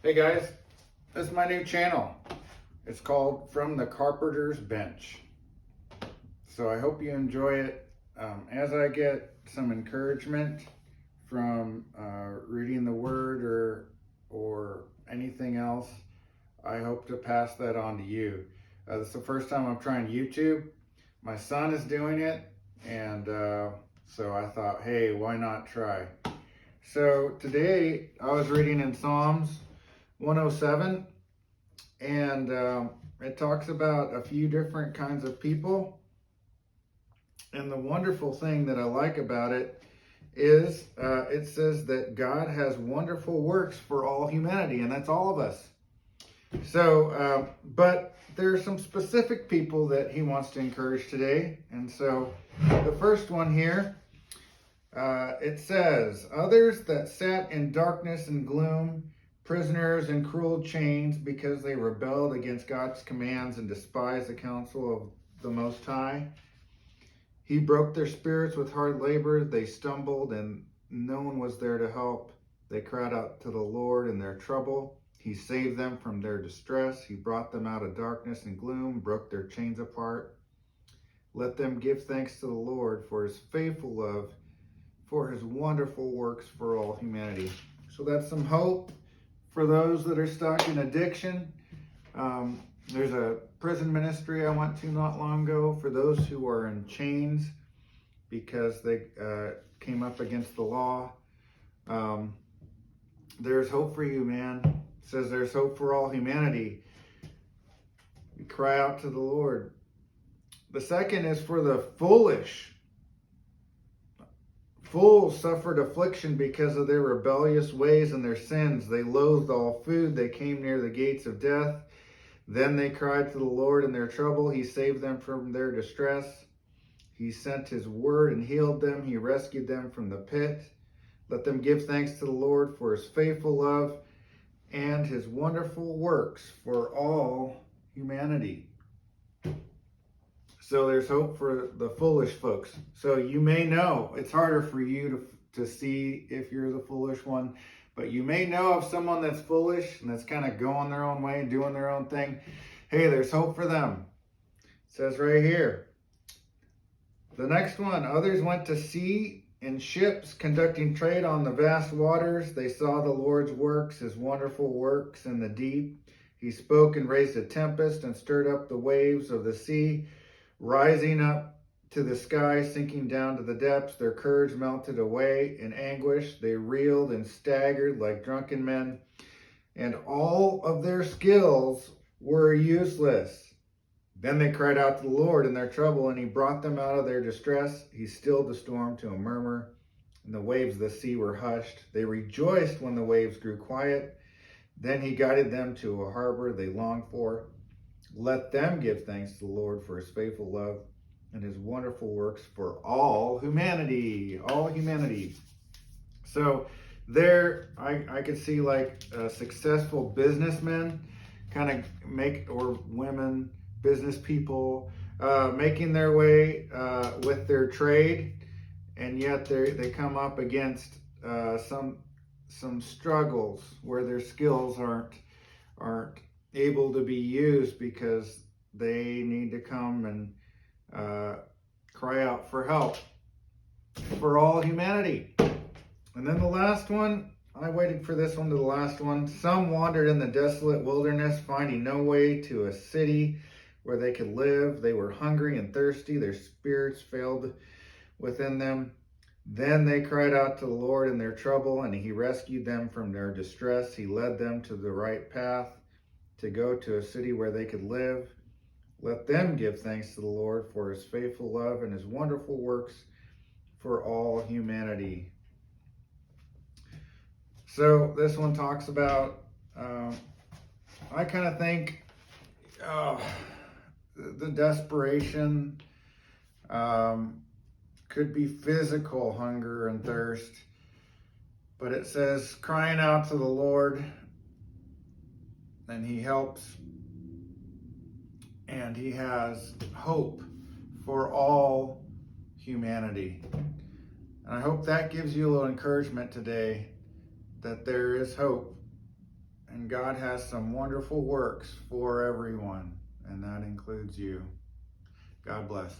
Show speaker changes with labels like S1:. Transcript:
S1: Hey guys, this is my new channel. It's called From the Carpenter's Bench. So I hope you enjoy it. As I get some encouragement from reading the Word or anything else, I hope to pass that on to you. This is the first time I'm trying YouTube. My son is doing it, and so I thought, hey, why not try? So today I was reading in Psalms 107, and it talks about a few different kinds of people. And the wonderful thing that I like about it is it says that God has wonderful works for all humanity, and that's all of us. So, but there are some specific people that he wants to encourage today. And so the first one here, it says, others that sat in darkness and gloom, prisoners in cruel chains because they rebelled against God's commands and despised the counsel of the Most High. He broke their spirits with hard labor. They stumbled and no one was there to help. They cried out to the Lord in their trouble. He saved them from their distress. He brought them out of darkness and gloom, broke their chains apart. Let them give thanks to the Lord for his faithful love, for his wonderful works for all humanity. So that's some hope for those that are stuck in addiction. There's a prison ministry I went to not long ago for those who are in chains because they came up against the law. There's hope for you, man. It says there's hope for all humanity. We cry out to the Lord. The second is for the foolish. Fools suffered affliction because of their rebellious ways and their sins. They loathed all food. They came near the gates of death. Then they cried to the Lord in their trouble. He saved them from their distress. He sent his word and healed them. He rescued them from the pit. Let them give thanks to the Lord for his faithful love and his wonderful works for all humanity. So there's hope for the foolish folks. So you may know, it's harder for you to see if you're the foolish one, but you may know of someone that's foolish and that's kind of going their own way and doing their own thing. Hey, there's hope for them. It says right here. The next one, others went to sea in ships conducting trade on the vast waters. They saw the Lord's works, his wonderful works in the deep. He spoke and raised a tempest and stirred up the waves of the sea. Rising up to the sky, sinking down to the depths, their courage melted away in anguish. They reeled and staggered like drunken men, and all of their skills were useless. Then they cried out to the Lord in their trouble, and he brought them out of their distress. He stilled the storm to a murmur, and the waves of the sea were hushed. They rejoiced when the waves grew quiet. Then he guided them to a harbor they longed for. Let them give thanks to the Lord for his faithful love and his wonderful works for all humanity. All humanity. So there, I could see like successful businessmen kind of or women, business people, making their way with their trade, and yet they come up against some struggles where their skills aren't able to be used because they need to come and cry out for help for all humanity. And then the last one, I waited for this one to the last one. Some wandered in the desolate wilderness, finding no way to a city where they could live. They were hungry and thirsty. Their spirits failed within them. Then they cried out to the Lord in their trouble, and he rescued them from their distress. He led them to the right path, to go to a city where they could live. Let them give thanks to the Lord for his faithful love and his wonderful works for all humanity. So this one talks about, I kind of think, the desperation could be physical hunger and thirst, but it says crying out to the Lord, and he helps, and he has hope for all humanity. And I hope that gives you a little encouragement today that there is hope And God has some wonderful works for everyone, and that includes you. God bless.